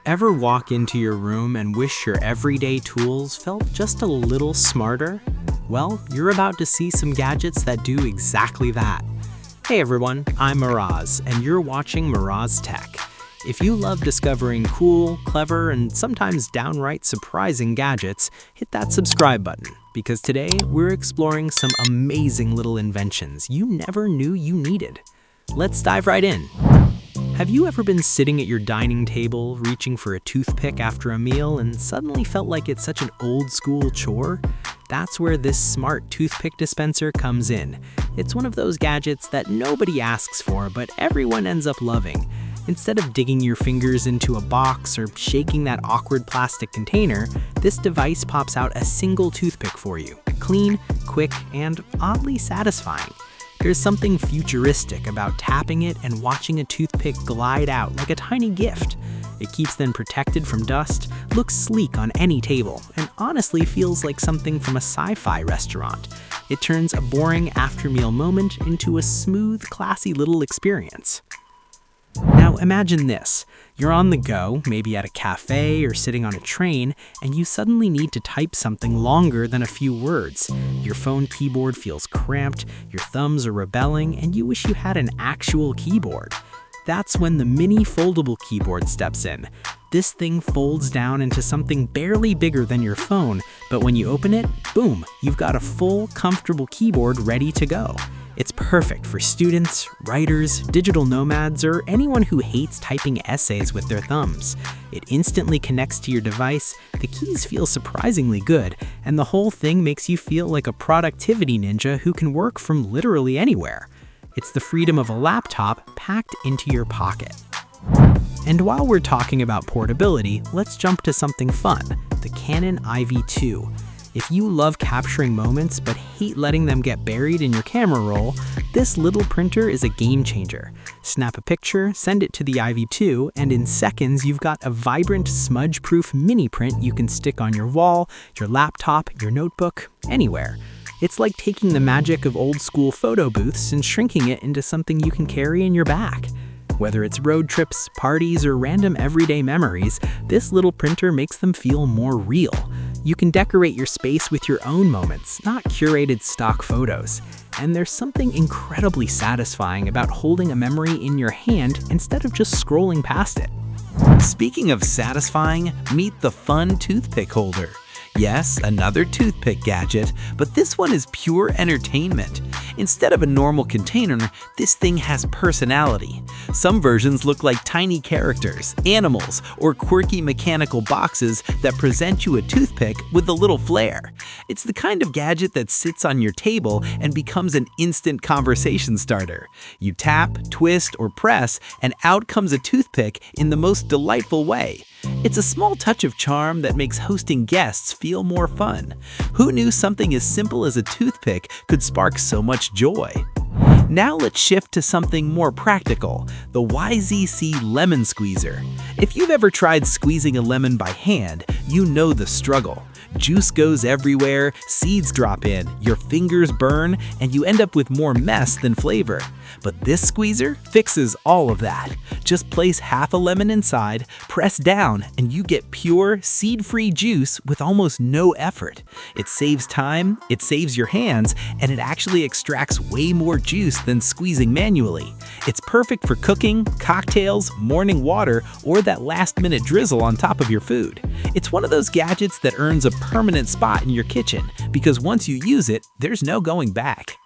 Ever walk into your room and wish your everyday tools felt just a little smarter? Well, you're about to see some gadgets that do exactly that. Hey everyone, I'm Miraz, and you're watching Miraz Tech. If you love discovering cool, clever, and sometimes downright surprising gadgets, hit that subscribe button, because today we're exploring some amazing little inventions you never knew you needed. Let's dive right in. Have you ever been sitting at your dining table, reaching for a toothpick after a meal, and suddenly felt like it's such an old-school chore? That's where this smart toothpick dispenser comes in. It's one of those gadgets that nobody asks for, but everyone ends up loving. Instead of digging your fingers into a box or shaking that awkward plastic container, this device pops out a single toothpick for you. Clean, quick, and oddly satisfying. There's something futuristic about tapping it and watching a toothpick glide out like a tiny gift. It keeps them protected from dust, looks sleek on any table, and honestly feels like something from a sci-fi restaurant. It turns a boring after-meal moment into a smooth, classy little experience. Now imagine this. You're on the go, maybe at a cafe or sitting on a train, and you suddenly need to type something longer than a few words. Your phone keyboard feels cramped, your thumbs are rebelling, and you wish you had an actual keyboard. That's when the mini foldable keyboard steps in. This thing folds down into something barely bigger than your phone, but when you open it, boom, you've got a full, comfortable keyboard ready to go. It's perfect for students, writers, digital nomads, or anyone who hates typing essays with their thumbs. It instantly connects to your device, the keys feel surprisingly good, and the whole thing makes you feel like a productivity ninja who can work from literally anywhere. It's the freedom of a laptop packed into your pocket. And while we're talking about portability, let's jump to something fun, the Canon IV2. If you love capturing moments but hate letting them get buried in your camera roll, this little printer is a game changer. Snap a picture, send it to the IV2, and in seconds you've got a vibrant, smudge-proof mini print you can stick on your wall, your laptop, your notebook, anywhere. It's like taking the magic of old-school photo booths and shrinking it into something you can carry in your bag. Whether it's road trips, parties, or random everyday memories, this little printer makes them feel more real. You can decorate your space with your own moments, not curated stock photos. And there's something incredibly satisfying about holding a memory in your hand instead of just scrolling past it. Speaking of satisfying, meet the fun toothpick holder. Yes, another toothpick gadget, but this one is pure entertainment. Instead of a normal container, this thing has personality. Some versions look like tiny characters, animals, or quirky mechanical boxes that present you a toothpick with a little flair. It's the kind of gadget that sits on your table and becomes an instant conversation starter. You tap, twist, or press, and out comes a toothpick in the most delightful way. It's a small touch of charm that makes hosting guests feel more fun. Who knew something as simple as a toothpick could spark so much joy? Now let's shift to something more practical, the YZC Lemon Squeezer. If you've ever tried squeezing a lemon by hand, you know the struggle. Juice goes everywhere, seeds drop in, your fingers burn, and you end up with more mess than flavor. But this squeezer fixes all of that. Just place half a lemon inside, press down, and you get pure, seed-free juice with almost no effort. It saves time, it saves your hands, and it actually extracts way more juice than squeezing manually. It's perfect for cooking, cocktails, morning water, or that last-minute drizzle on top of your food. It's one of those gadgets that earns a permanent spot in your kitchen, because once you use it, there's no going back.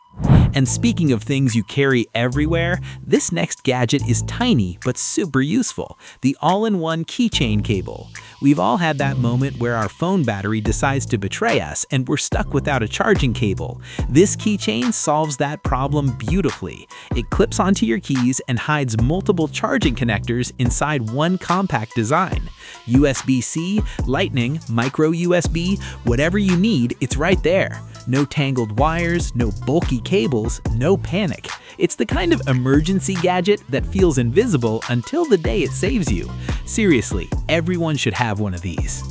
And speaking of things you carry everywhere, this next gadget is tiny but super useful, the all-in-one keychain cable. We've all had that moment where our phone battery decides to betray us and we're stuck without a charging cable. This keychain solves that problem beautifully. It clips onto your keys and hides multiple charging connectors inside one compact design. USB-C, Lightning, micro USB, whatever you need, it's right there. No tangled wires, no bulky cables, no panic. It's the kind of emergency gadget that feels invisible until the day it saves you. Seriously, everyone should have one of these.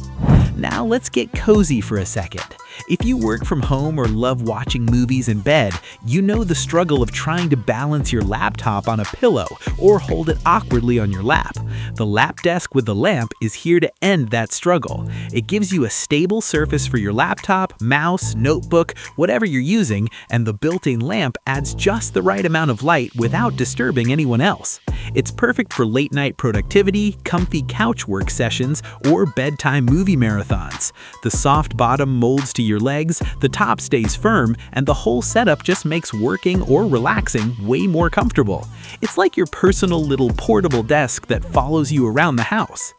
Now let's get cozy for a second. If you work from home or love watching movies in bed, you know the struggle of trying to balance your laptop on a pillow or hold it awkwardly on your lap. The lap desk with the lamp is here to end that struggle. It gives you a stable surface for your laptop, mouse, notebook, whatever you're using, and the built-in lamp adds just the right amount of light without disturbing anyone else. It's perfect for late-night productivity, comfy couch work sessions, or bedtime movie marathons. The soft bottom molds to your legs, the top stays firm, and the whole setup just makes working or relaxing way more comfortable. It's like your personal little portable desk that follows you around the house.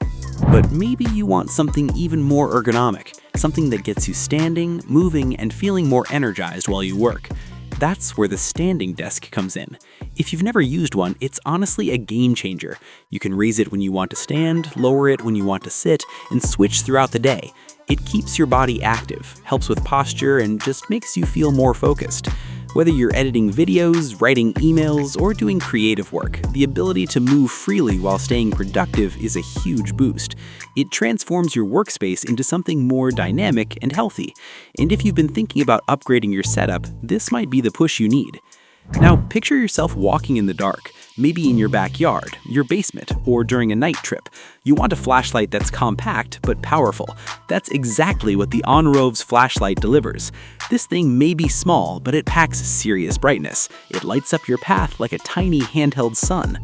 But maybe you want something even more ergonomic, something that gets you standing, moving, and feeling more energized while you work. That's where the standing desk comes in. If you've never used one, it's honestly a game changer. You can raise it when you want to stand, lower it when you want to sit, and switch throughout the day. It keeps your body active, helps with posture, and just makes you feel more focused. Whether you're editing videos, writing emails, or doing creative work, the ability to move freely while staying productive is a huge boost. It transforms your workspace into something more dynamic and healthy. And if you've been thinking about upgrading your setup, this might be the push you need. Now, picture yourself walking in the dark, maybe in your backyard, your basement, or during a night trip. You want a flashlight that's compact but powerful. That's exactly what the OnRove's flashlight delivers. This thing may be small, but it packs serious brightness. It lights up your path like a tiny handheld sun.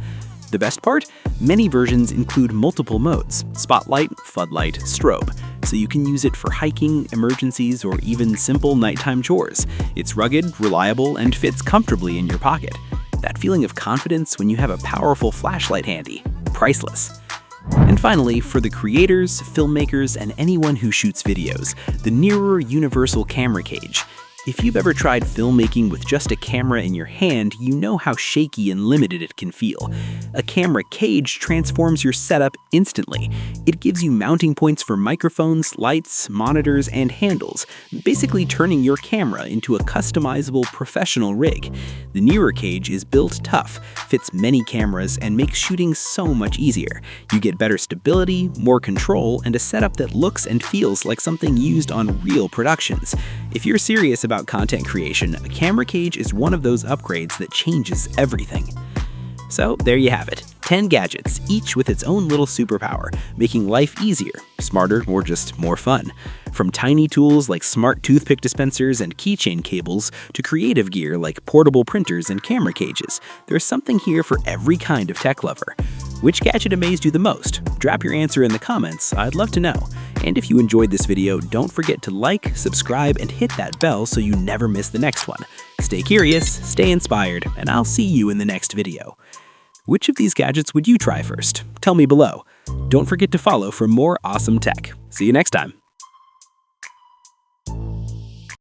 The best part? Many versions include multiple modes: spotlight, floodlight, strobe, so you can use it for hiking, emergencies, or even simple nighttime chores. It's rugged, reliable, and fits comfortably in your pocket. That feeling of confidence when you have a powerful flashlight handy. Priceless. And finally, for the creators, filmmakers, and anyone who shoots videos, the Nearer Universal Camera Cage. If you've ever tried filmmaking with just a camera in your hand, you know how shaky and limited it can feel. A camera cage transforms your setup instantly. It gives you mounting points for microphones, lights, monitors, and handles, basically turning your camera into a customizable professional rig. The Nearer cage is built tough, fits many cameras, and makes shooting so much easier. You get better stability, more control, and a setup that looks and feels like something used on real productions. If you're serious about content creation, a camera cage is one of those upgrades that changes everything. So there you have it, 10 gadgets, each with its own little superpower, making life easier, smarter, or just more fun. From tiny tools like smart toothpick dispensers and keychain cables to creative gear like portable printers and camera cages, there's something here for every kind of tech lover. Which gadget amazed you the most? Drop your answer in the comments, I'd love to know. And if you enjoyed this video, don't forget to like, subscribe, and hit that bell so you never miss the next one. Stay curious, stay inspired, and I'll see you in the next video. Which of these gadgets would you try first? Tell me below. Don't forget to follow for more awesome tech. See you next time.